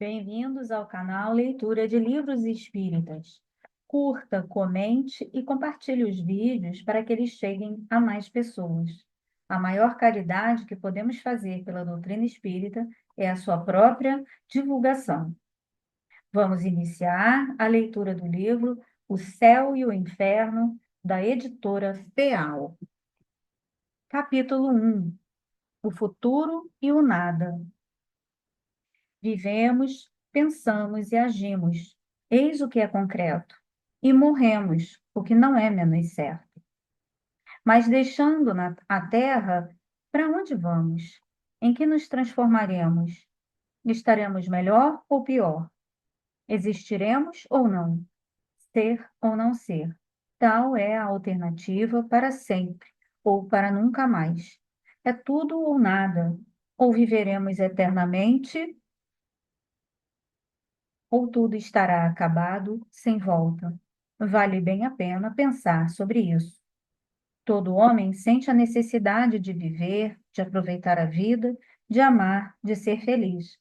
Bem-vindos ao canal Leitura de Livros Espíritas. Curta, comente e compartilhe os vídeos para que eles cheguem a mais pessoas. A maior caridade que podemos fazer pela doutrina espírita é a sua própria divulgação. Vamos iniciar a leitura do livro O Céu e o Inferno, da editora FEAL. Capítulo 1. O futuro e o nada. Vivemos, pensamos e agimos, eis o que é concreto, e morremos, o que não é menos certo. Mas deixando a terra, para onde vamos? Em que nos transformaremos? Estaremos melhor ou pior? Existiremos ou não? Ser ou não ser? Tal é a alternativa para sempre, ou para nunca mais. É tudo ou nada. Ou viveremos eternamente, ou tudo estará acabado, sem volta. Vale bem a pena pensar sobre isso. Todo homem sente a necessidade de viver, de aproveitar a vida, de amar, de ser feliz.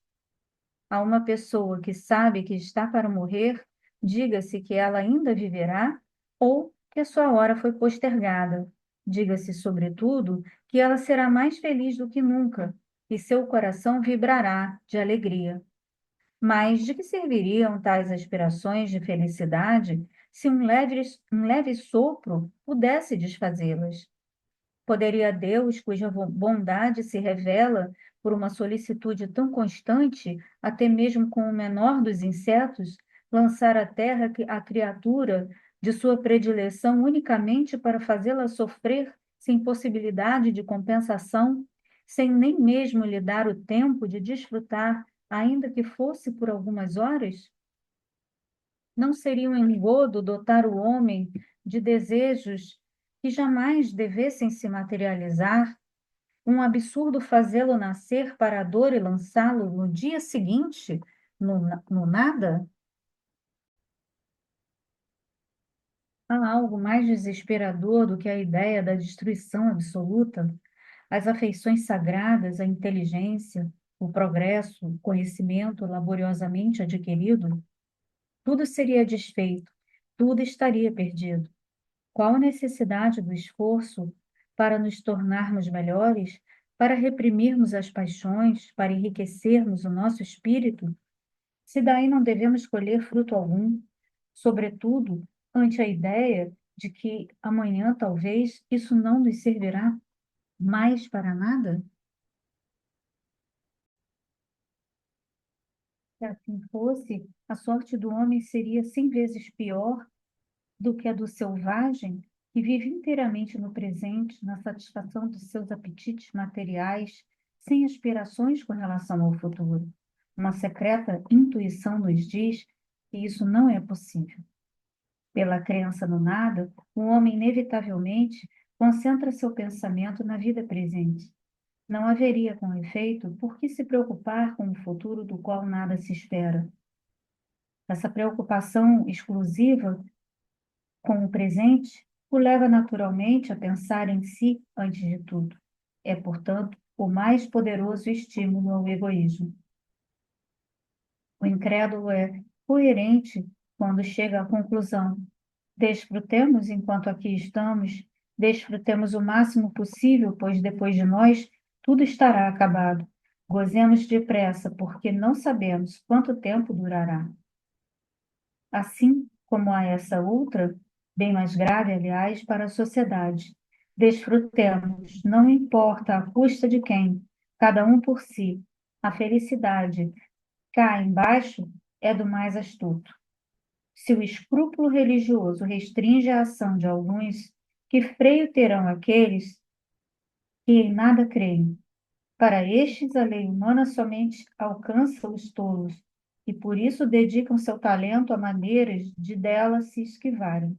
A uma pessoa que sabe que está para morrer, diga-se que ela ainda viverá ou que a sua hora foi postergada. Diga-se, sobretudo, que ela será mais feliz do que nunca e seu coração vibrará de alegria. Mas de que serviriam tais aspirações de felicidade se um leve sopro pudesse desfazê-las? Poderia Deus, cuja bondade se revela por uma solicitude tão constante, até mesmo com o menor dos insetos, lançar à terra a criatura de sua predileção unicamente para fazê-la sofrer sem possibilidade de compensação, sem nem mesmo lhe dar o tempo de desfrutar, ainda que fosse por algumas horas? Não seria um engodo dotar o homem de desejos que jamais devessem se materializar? Um absurdo fazê-lo nascer para a dor e lançá-lo no dia seguinte no nada? Há algo mais desesperador do que a ideia da destruição absoluta? As afeições sagradas, a inteligência, o progresso, o conhecimento laboriosamente adquirido? Tudo seria desfeito, tudo estaria perdido. Qual a necessidade do esforço para nos tornarmos melhores, para reprimirmos as paixões, para enriquecermos o nosso espírito, se daí não devemos colher fruto algum, sobretudo ante a ideia de que amanhã talvez isso não nos servirá mais para nada? Se assim fosse, a sorte do homem seria 100 vezes pior do que a do selvagem, que vive inteiramente no presente, na satisfação dos seus apetites materiais, sem aspirações com relação ao futuro. Uma secreta intuição nos diz que isso não é possível. Pela crença no nada, o homem inevitavelmente concentra seu pensamento na vida presente. Não haveria, com efeito, por que se preocupar com o futuro do qual nada se espera. Essa preocupação exclusiva com o presente o leva naturalmente a pensar em si antes de tudo. É, portanto, o mais poderoso estímulo ao egoísmo. O incrédulo é coerente quando chega à conclusão: desfrutemos enquanto aqui estamos, desfrutemos o máximo possível, pois depois de nós tudo estará acabado. Gozemos depressa, porque não sabemos quanto tempo durará. Assim como há essa outra, bem mais grave, aliás, para a sociedade. Desfrutemos, não importa a custa de quem, cada um por si. A felicidade, cá embaixo, é do mais astuto. Se o escrúpulo religioso restringe a ação de alguns, que freio terão aqueles que em nada creem? Para estes, a lei humana somente alcança os tolos, e por isso dedicam seu talento a maneiras de dela se esquivarem.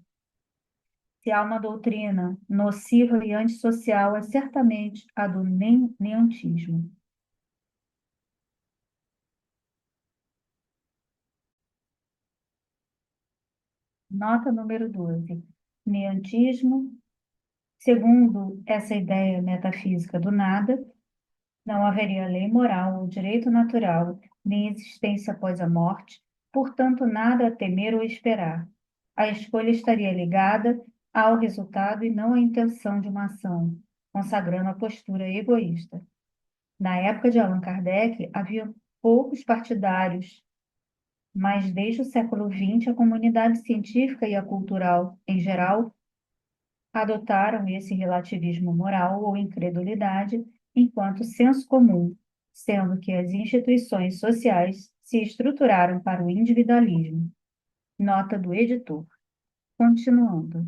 Se há uma doutrina nociva e antissocial, é certamente a do neantismo. Nota número 12. Neantismo, segundo essa ideia metafísica do nada, Não haveria lei moral ou direito natural, nem existência após a morte, portanto, nada a temer ou esperar. A escolha estaria ligada ao resultado e não à intenção de uma ação, consagrando a postura egoísta. Na época de Allan Kardec, havia poucos partidários, mas desde o século XX, a comunidade científica e a cultural, em geral, adotaram esse relativismo moral ou incredulidade enquanto senso comum, sendo que as instituições sociais se estruturaram para o individualismo. Nota do editor. Continuando.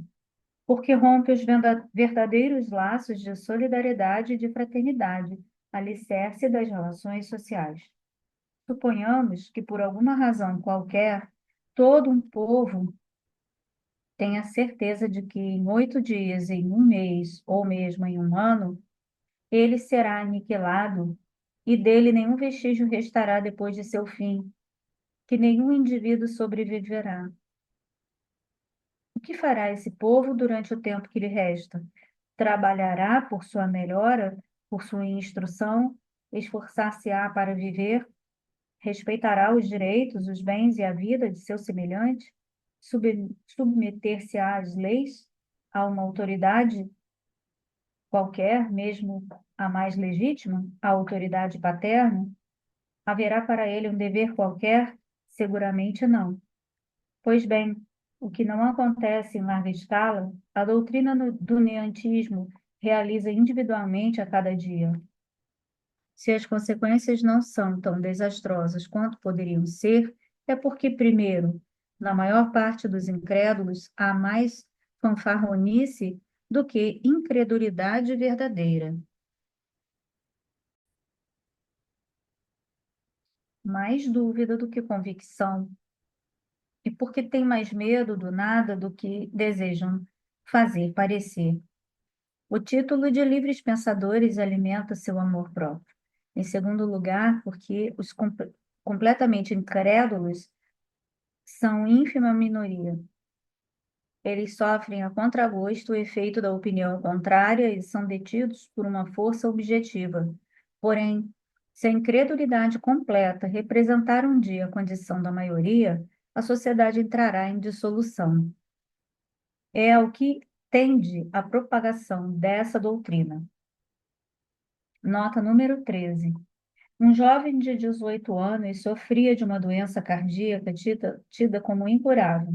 Porque rompe os verdadeiros laços de solidariedade e de fraternidade, alicerce das relações sociais. Suponhamos que, por alguma razão qualquer, todo um povo tenha certeza de que em 8 dias, em um mês ou mesmo em um ano, ele será aniquilado e dele nenhum vestígio restará depois de seu fim, que nenhum indivíduo sobreviverá. O que fará esse povo durante o tempo que lhe resta? Trabalhará por sua melhora, por sua instrução, esforçar-se-á para viver, respeitará os direitos, os bens e a vida de seu semelhante, submeter-se-á às leis, a uma autoridade qualquer, mesmo a mais legítima, a autoridade paterna? Haverá para ele um dever qualquer? Seguramente não. Pois bem, o que não acontece em larga escala, a doutrina do neantismo realiza individualmente a cada dia. Se as consequências não são tão desastrosas quanto poderiam ser, é porque, primeiro, na maior parte dos incrédulos, há mais fanfarronice do que incredulidade verdadeira. Mais dúvida do que convicção, e porque tem mais medo do nada do que desejam fazer parecer. O título de livres pensadores alimenta seu amor próprio. Em segundo lugar, porque os completamente incrédulos são ínfima minoria. Eles sofrem a contragosto o efeito da opinião contrária e são detidos por uma força objetiva. Porém, se a incredulidade completa representar um dia a condição da maioria, a sociedade entrará em dissolução. É ao que tende a propagação dessa doutrina. Nota número 13. Um jovem de 18 anos sofria de uma doença cardíaca tida como incurável.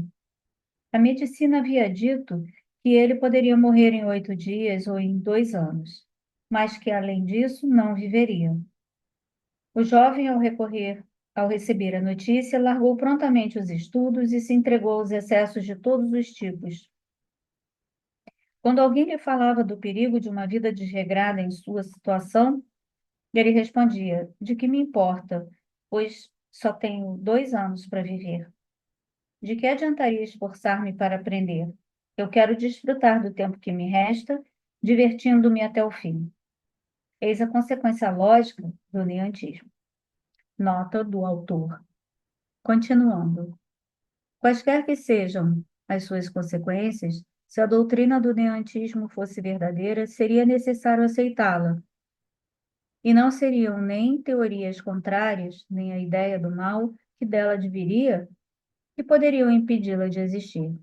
A medicina havia dito que ele poderia morrer em 8 dias ou em 2 anos, mas que, além disso, não viveria. O jovem, ao receber a notícia, largou prontamente os estudos e se entregou aos excessos de todos os tipos. Quando alguém lhe falava do perigo de uma vida desregrada em sua situação, ele respondia: de que me importa, pois só tenho 2 anos para viver. De que adiantaria esforçar-me para aprender? Eu quero desfrutar do tempo que me resta, divertindo-me até o fim. Eis a consequência lógica do neantismo. Nota do autor. Continuando. Quaisquer que sejam as suas consequências, se a doutrina do neantismo fosse verdadeira, seria necessário aceitá-la. E não seriam nem teorias contrárias, nem a ideia do mal que dela adviria, que poderiam impedi-la de existir.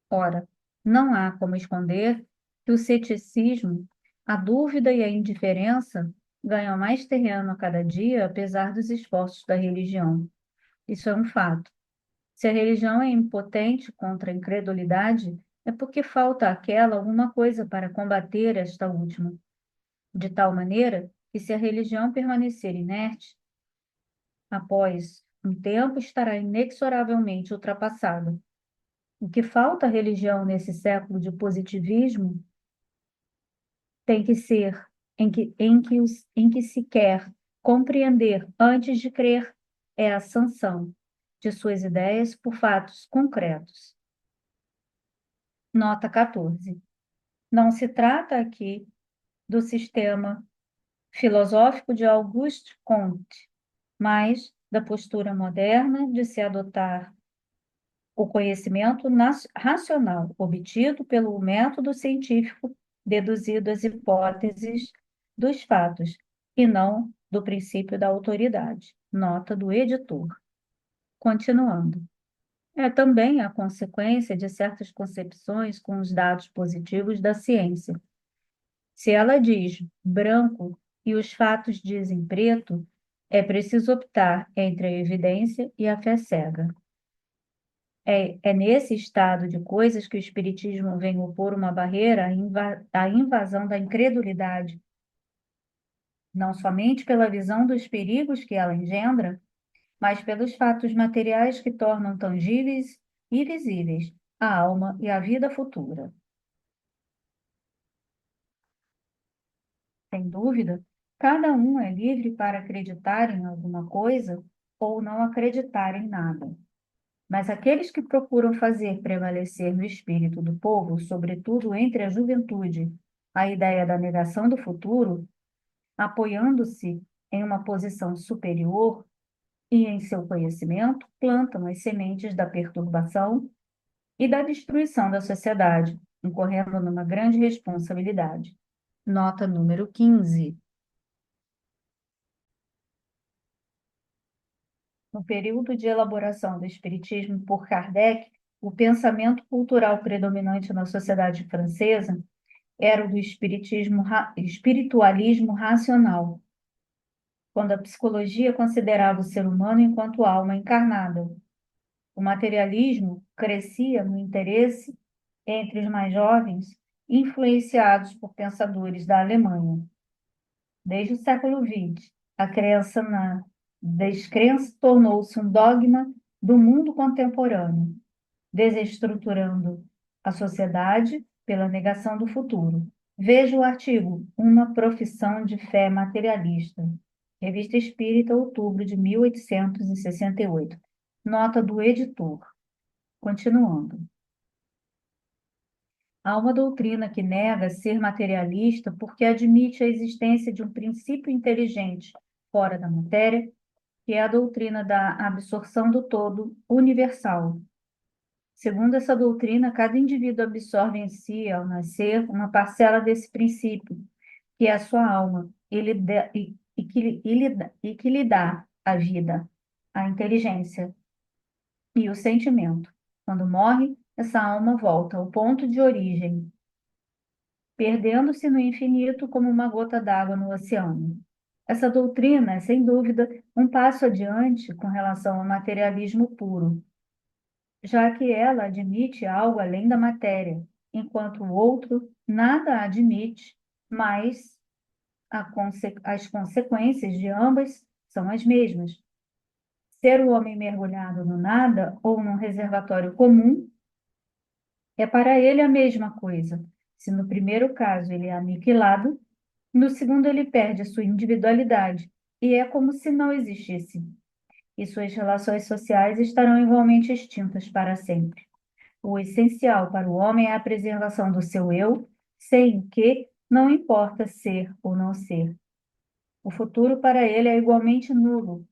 Ora, não há como esconder que o ceticismo, a dúvida e a indiferença ganham mais terreno a cada dia, apesar dos esforços da religião. Isso é um fato. Se a religião é impotente contra a incredulidade, é porque falta àquela alguma coisa para combater esta última, de tal maneira que, se a religião permanecer inerte, após um tempo estará inexoravelmente ultrapassada. O que falta à religião nesse século de positivismo tem que ser em que se quer compreender antes de crer é a sanção de suas ideias por fatos concretos. Nota 14. Não se trata aqui do sistema filosófico de Auguste Comte, mas da postura moderna de se adotar o conhecimento racional obtido pelo método científico, deduzido as hipóteses dos fatos e não do princípio da autoridade. Nota do editor. Continuando. É também a consequência de certas concepções com os dados positivos da ciência. Se ela diz branco e os fatos dizem preto, é preciso optar entre a evidência e a fé cega. É nesse estado de coisas que o Espiritismo vem opor uma barreira à invasão da incredulidade, não somente pela visão dos perigos que ela engendra, mas pelos fatos materiais que tornam tangíveis e visíveis a alma e a vida futura. Sem dúvida, cada um é livre para acreditar em alguma coisa ou não acreditar em nada. Mas aqueles que procuram fazer prevalecer no espírito do povo, sobretudo entre a juventude, a ideia da negação do futuro, apoiando-se em uma posição superior e em seu conhecimento, plantam as sementes da perturbação e da destruição da sociedade, incorrendo numa grande responsabilidade. Nota número 15. No período de elaboração do Espiritismo por Kardec, o pensamento cultural predominante na sociedade francesa era o do espiritualismo racional, quando a psicologia considerava o ser humano enquanto alma encarnada. O materialismo crescia no interesse entre os mais jovens, influenciados por pensadores da Alemanha. Desde o século XX, a crença na descrença tornou-se um dogma do mundo contemporâneo, desestruturando a sociedade pela negação do futuro. Veja o artigo Uma Profissão de Fé Materialista, Revista Espírita, outubro de 1868. Nota do editor. Continuando. Há uma doutrina que nega ser materialista porque admite a existência de um princípio inteligente fora da matéria, que é a doutrina da absorção do todo universal. Segundo essa doutrina, cada indivíduo absorve em si, ao nascer, uma parcela desse princípio, que é a sua alma, e que lhe dá a vida, a inteligência e o sentimento. Quando morre, essa alma volta ao ponto de origem, perdendo-se no infinito como uma gota d'água no oceano. Essa doutrina é, sem dúvida, um passo adiante com relação ao materialismo puro, já que ela admite algo além da matéria, enquanto o outro nada admite, mas as consequências de ambas são as mesmas. Ser o homem mergulhado no nada ou num reservatório comum é para ele a mesma coisa. Se no primeiro caso ele é aniquilado, no segundo ele perde a sua individualidade e é como se não existisse. E suas relações sociais estarão igualmente extintas para sempre. O essencial para o homem é a preservação do seu eu, sem o que não importa ser ou não ser. O futuro para ele é igualmente nulo,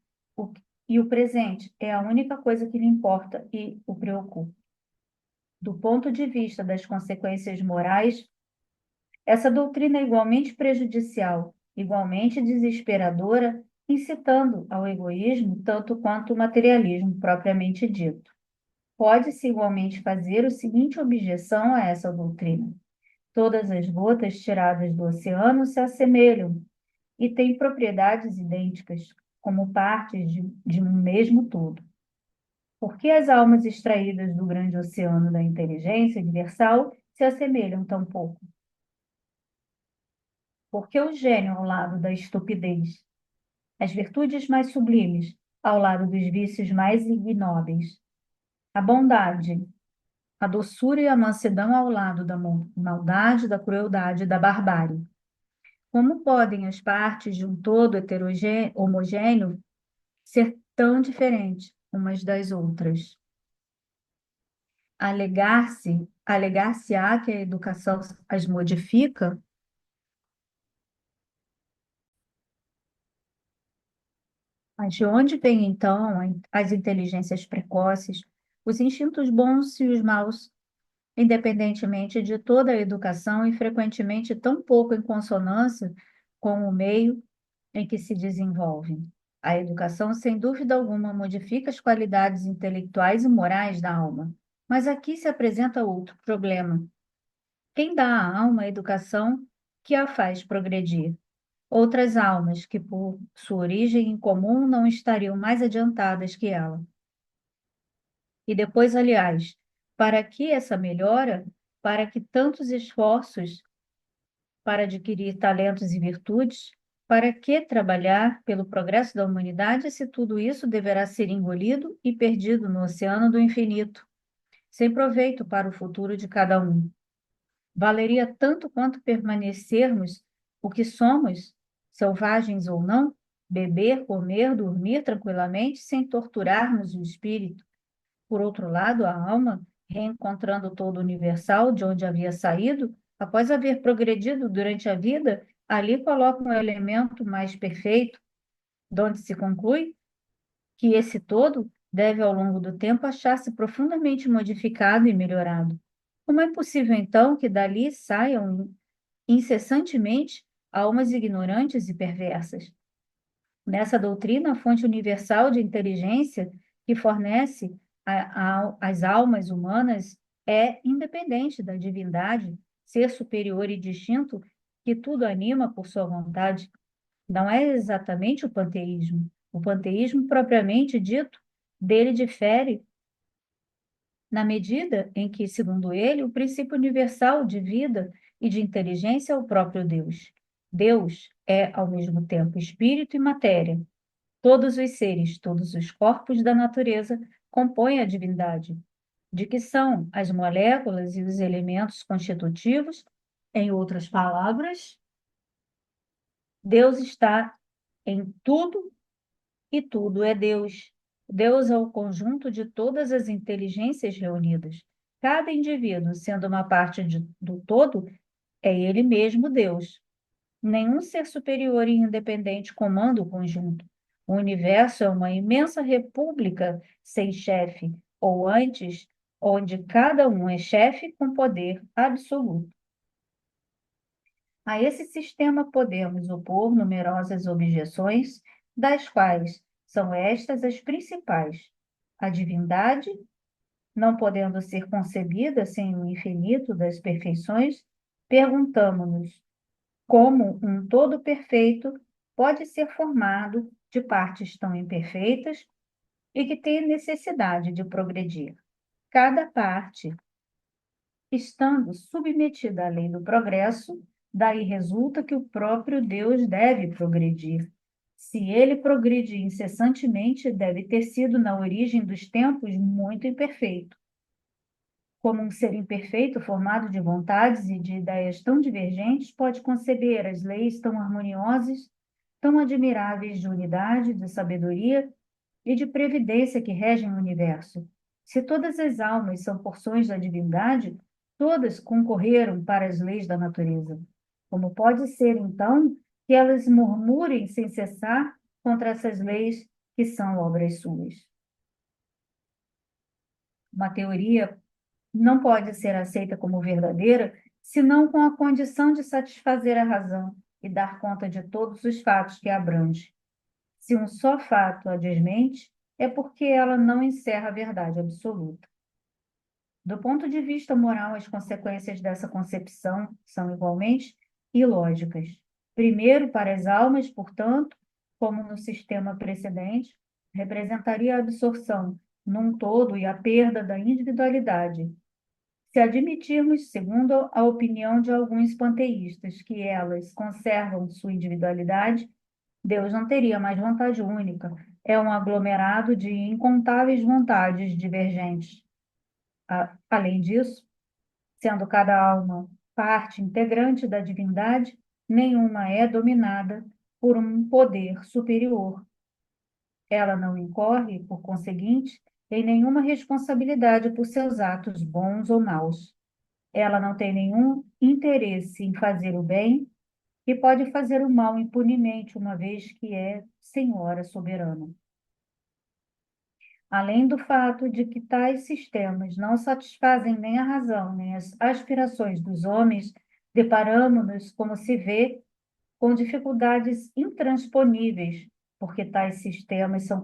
e o presente é a única coisa que lhe importa e o preocupa. Do ponto de vista das consequências morais, essa doutrina é igualmente prejudicial, igualmente desesperadora, incitando ao egoísmo tanto quanto o materialismo propriamente dito. Pode-se igualmente fazer a seguinte objeção a essa doutrina: todas as gotas tiradas do oceano se assemelham e têm propriedades idênticas, como partes de um mesmo todo. Por que as almas extraídas do grande oceano da inteligência universal se assemelham tão pouco? Por que o gênio ao lado da estupidez, as virtudes mais sublimes ao lado dos vícios mais ignóbeis, a bondade, a doçura e a mansidão ao lado da maldade, da crueldade e da barbárie? Como podem as partes de um todo homogêneo ser tão diferentes umas das outras? Alegar-se-á que a educação as modifica? Mas de onde vêm, então, as inteligências precoces, os instintos bons e os maus, independentemente de toda a educação e frequentemente tão pouco em consonância com o meio em que se desenvolvem. A educação, sem dúvida alguma, modifica as qualidades intelectuais e morais da alma. Mas aqui se apresenta outro problema. Quem dá à alma a educação que a faz progredir? Outras almas que, por sua origem em comum, não estariam mais adiantadas que ela. E depois, aliás, para que essa melhora, para que tantos esforços para adquirir talentos e virtudes, para que trabalhar pelo progresso da humanidade se tudo isso deverá ser engolido e perdido no oceano do infinito, sem proveito para o futuro de cada um? Valeria tanto quanto permanecermos o que somos, selvagens ou não, beber, comer, dormir tranquilamente, sem torturarmos o espírito. Por outro lado, a alma, reencontrando o todo universal de onde havia saído, após haver progredido durante a vida, ali coloca um elemento mais perfeito, de onde se conclui que esse todo deve, ao longo do tempo, achar-se profundamente modificado e melhorado. Como é possível, então, que dali saiam incessantemente almas ignorantes e perversas? Nessa doutrina, a fonte universal de inteligência que fornece às almas humanas é independente da divindade, ser superior e distinto, que tudo anima por sua vontade. Não é exatamente o panteísmo. O panteísmo, propriamente dito, dele difere na medida em que, segundo ele, o princípio universal de vida e de inteligência é o próprio Deus. Deus é, ao mesmo tempo, espírito e matéria. Todos os seres, todos os corpos da natureza compõem a divindade, de que são as moléculas e os elementos constitutivos. Em outras palavras, Deus está em tudo e tudo é Deus. Deus é o conjunto de todas as inteligências reunidas. Cada indivíduo, sendo uma parte do todo, é ele mesmo Deus. Nenhum ser superior e independente comanda o conjunto. O universo é uma imensa república sem chefe, ou antes, onde cada um é chefe com poder absoluto. A esse sistema podemos opor numerosas objeções, das quais são estas as principais. A divindade, não podendo ser concebida sem o infinito das perfeições, perguntamos-nos como um todo perfeito pode ser formado de partes tão imperfeitas e que têm necessidade de progredir. Cada parte, estando submetida à lei do progresso, daí resulta que o próprio Deus deve progredir. Se ele progride incessantemente, deve ter sido, na origem dos tempos, muito imperfeito. Como um ser imperfeito, formado de vontades e de ideias tão divergentes, pode conceber as leis tão harmoniosas, tão admiráveis de unidade, de sabedoria e de previdência que regem o universo? Se todas as almas são porções da divindade, todas concorreram para as leis da natureza. Como pode ser, então, que elas murmurem sem cessar contra essas leis que são obras suas? Uma teoria não pode ser aceita como verdadeira, senão com a condição de satisfazer a razão e dar conta de todos os fatos que a abrange. Se um só fato a desmente, é porque ela não encerra a verdade absoluta. Do ponto de vista moral, as consequências dessa concepção são igualmente ilógicas. Primeiro, para as almas, portanto, como no sistema precedente, representaria a absorção num todo e a perda da individualidade. Se admitirmos, segundo a opinião de alguns panteístas, que elas conservam sua individualidade, Deus não teria mais vontade única. É um aglomerado de incontáveis vontades divergentes. Além disso, sendo cada alma parte integrante da divindade, nenhuma é dominada por um poder superior. Ela não incorre, por conseguinte, em nenhuma responsabilidade por seus atos bons ou maus. Ela não tem nenhum interesse em fazer o bem e pode fazer o mal impunemente, uma vez que é senhora soberana. Além do fato de que tais sistemas não satisfazem nem a razão, nem as aspirações dos homens, deparamo-nos, como se vê, com dificuldades intransponíveis, porque tais sistemas são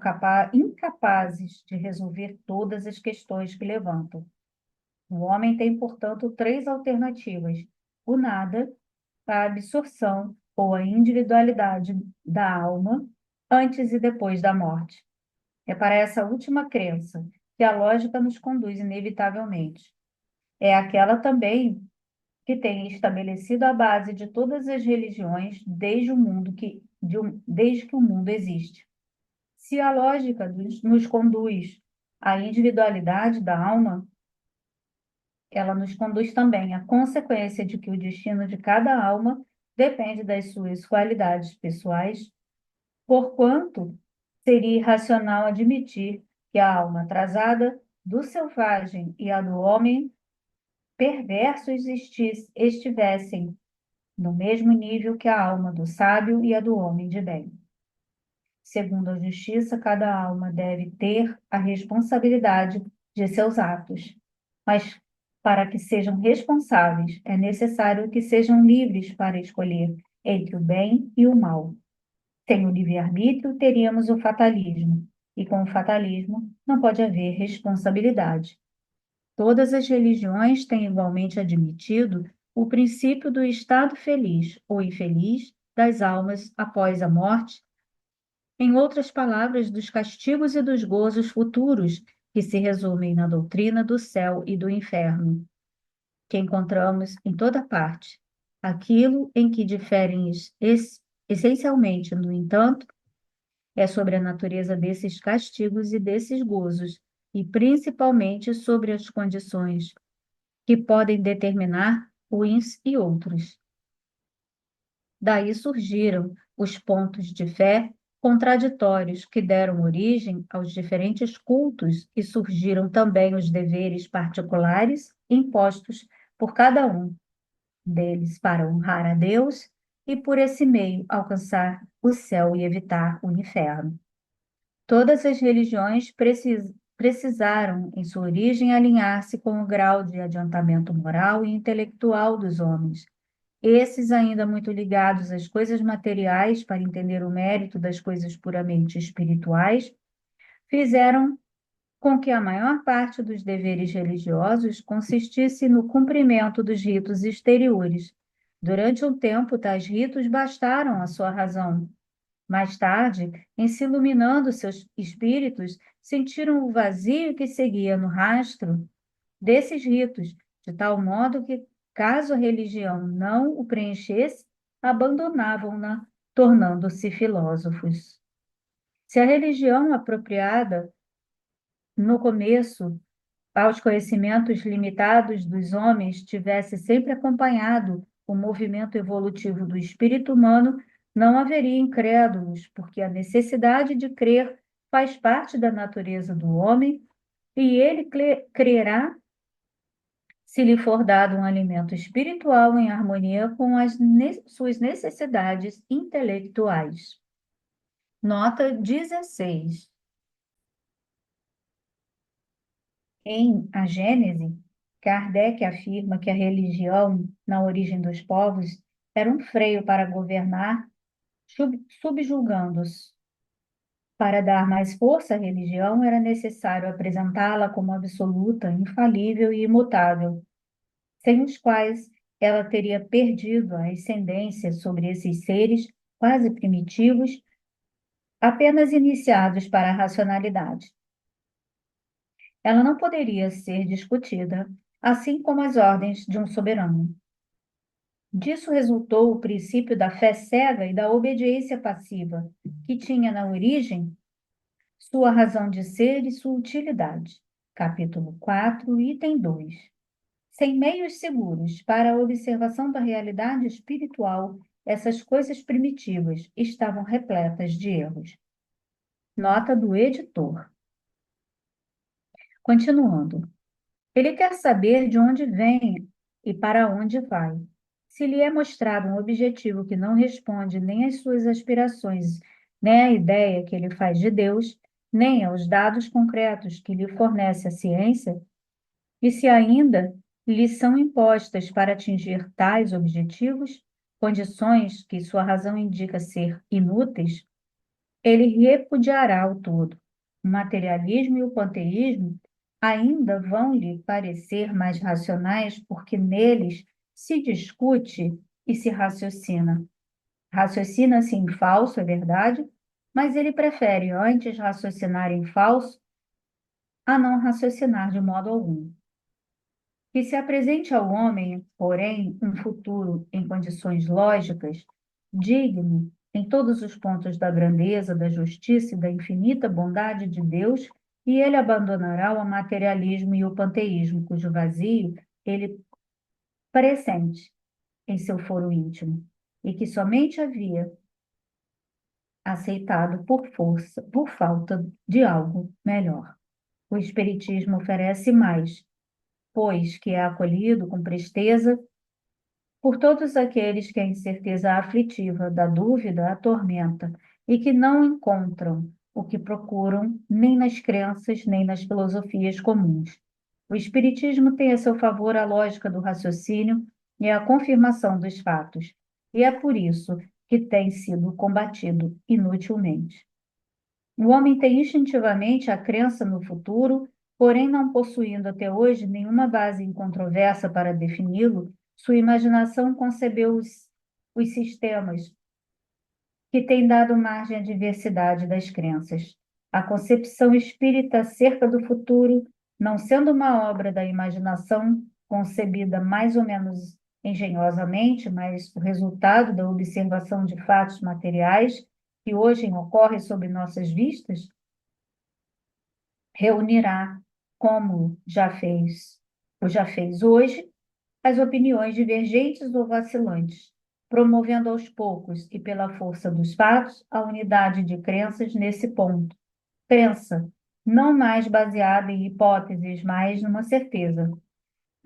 incapazes de resolver todas as questões que levantam. O homem tem, portanto, três alternativas: o nada, a absorção ou a individualidade da alma antes e depois da morte. É para essa última crença que a lógica nos conduz inevitavelmente. É aquela também que tem estabelecido a base de todas as religiões desde que o mundo existe. Se a lógica nos conduz à individualidade da alma, ela nos conduz também à consequência de que o destino de cada alma depende das suas qualidades pessoais, porquanto seria irracional admitir que a alma atrasada do selvagem e a do homem perverso estivessem no mesmo nível que a alma do sábio e a do homem de bem. Segundo a justiça, cada alma deve ter a responsabilidade de seus atos, mas para que sejam responsáveis, é necessário que sejam livres para escolher entre o bem e o mal. Sem o livre-arbítrio, teríamos o fatalismo, e com o fatalismo não pode haver responsabilidade. Todas as religiões têm igualmente admitido o princípio do estado feliz ou infeliz das almas após a morte, em outras palavras, dos castigos e dos gozos futuros, que se resumem na doutrina do céu e do inferno, que encontramos em toda parte. Aquilo em que diferem essencialmente, no entanto, é sobre a natureza desses castigos e desses gozos, e principalmente sobre as condições que podem determinar uns e outros. Daí surgiram os pontos de fé contraditórios que deram origem aos diferentes cultos e surgiram também os deveres particulares impostos por cada um deles para honrar a Deus e por esse meio alcançar o céu e evitar o inferno. Todas as religiões precisaram, em sua origem, alinhar-se com o grau de adiantamento moral e intelectual dos homens. Esses, ainda muito ligados às coisas materiais para entender o mérito das coisas puramente espirituais, fizeram com que a maior parte dos deveres religiosos consistisse no cumprimento dos ritos exteriores. Durante um tempo, tais ritos bastaram à sua razão. Mais tarde, em se iluminando seus espíritos, sentiram o vazio que seguia no rastro desses ritos, de tal modo que, caso a religião não o preenchesse, abandonavam-na, tornando-se filósofos. Se a religião apropriada, no começo, aos conhecimentos limitados dos homens, tivesse sempre acompanhado o movimento evolutivo do espírito humano, não haveria incrédulos, porque a necessidade de crer faz parte da natureza do homem e ele crerá se lhe for dado um alimento espiritual em harmonia com suas necessidades intelectuais. Nota 16. Em A Gênese, Kardec afirma que a religião, na origem dos povos, era um freio para governar, subjugando-os. Para dar mais força à religião, era necessário apresentá-la como absoluta, infalível e imutável, sem os quais ela teria perdido a ascendência sobre esses seres quase primitivos, apenas iniciados para a racionalidade. Ela não poderia ser discutida, assim como as ordens de um soberano. Disso resultou o princípio da fé cega e da obediência passiva, que tinha na origem sua razão de ser e sua utilidade. Capítulo 4, item 2. Sem meios seguros para a observação da realidade espiritual, essas coisas primitivas estavam repletas de erros. Nota do editor. Continuando. Ele quer saber de onde vem e para onde vai. Se lhe é mostrado um objetivo que não responde nem às suas aspirações, nem à ideia que ele faz de Deus, nem aos dados concretos que lhe fornece a ciência, e se ainda lhe são impostas para atingir tais objetivos, condições que sua razão indica ser inúteis, ele repudiará o todo. O materialismo e o panteísmo ainda vão lhe parecer mais racionais porque neles se discute e se raciocina. Raciocina-se em falso, é verdade, mas ele prefere antes raciocinar em falso a não raciocinar de modo algum. Que se apresente ao homem, porém, um futuro em condições lógicas, digno em todos os pontos da grandeza, da justiça e da infinita bondade de Deus, e ele abandonará o materialismo e o panteísmo, cujo vazio ele pressente em seu foro íntimo, e que somente havia aceitado por força, por falta de algo melhor. O Espiritismo oferece mais, pois que é acolhido com presteza por todos aqueles que a incerteza aflitiva da dúvida atormenta e que não encontram o que procuram nem nas crenças nem nas filosofias comuns. O Espiritismo tem a seu favor a lógica do raciocínio e a confirmação dos fatos, e é por isso que tem sido combatido inutilmente. O homem tem instintivamente a crença no futuro, porém não possuindo até hoje nenhuma base incontroversa para defini-lo, sua imaginação concebeu os sistemas que têm dado margem à diversidade das crenças. A concepção espírita acerca do futuro, não sendo uma obra da imaginação concebida mais ou menos engenhosamente, mas o resultado da observação de fatos materiais que hoje ocorrem sob nossas vistas, reunirá, como já fez hoje, as opiniões divergentes ou vacilantes, promovendo aos poucos e pela força dos fatos a unidade de crenças nesse ponto. Crença, não mais baseada em hipóteses, mas numa certeza.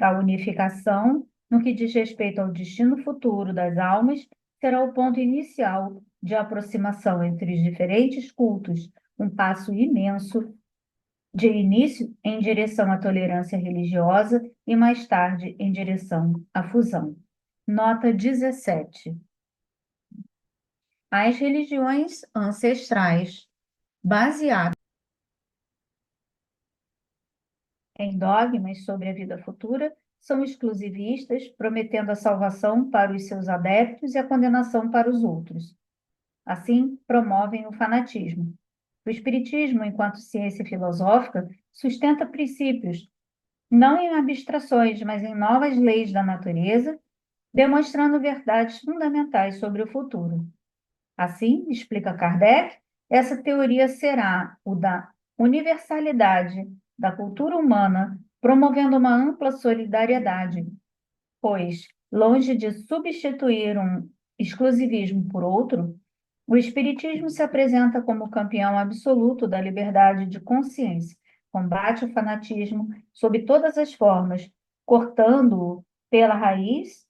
A unificação, no que diz respeito ao destino futuro das almas, será o ponto inicial de aproximação entre os diferentes cultos, um passo imenso de início em direção à tolerância religiosa e mais tarde em direção à fusão. Nota 17. As religiões ancestrais, baseadas em dogmas sobre a vida futura, são exclusivistas, prometendo a salvação para os seus adeptos e a condenação para os outros. Assim, promovem o fanatismo. O Espiritismo, enquanto ciência filosófica, sustenta princípios não em abstrações, mas em novas leis da natureza, demonstrando verdades fundamentais sobre o futuro. Assim, explica Kardec, essa teoria será o da universalidade da cultura humana, promovendo uma ampla solidariedade, pois, longe de substituir um exclusivismo por outro, o Espiritismo se apresenta como campeão absoluto da liberdade de consciência, combate o fanatismo sob todas as formas, cortando-o pela raiz,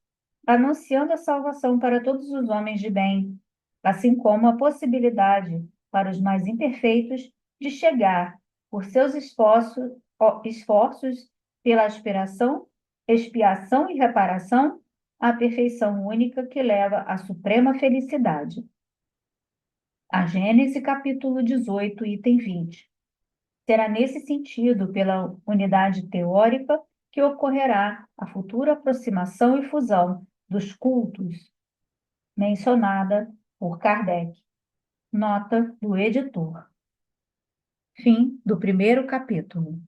anunciando a salvação para todos os homens de bem, assim como a possibilidade para os mais imperfeitos de chegar, por seus esforços pela aspiração, expiação e reparação, à perfeição única que leva à suprema felicidade. A Gênese, capítulo 18, item 20. Será nesse sentido, pela unidade teórica, que ocorrerá a futura aproximação e fusão dos cultos mencionada por Kardec. Nota do editor. Fim do primeiro capítulo.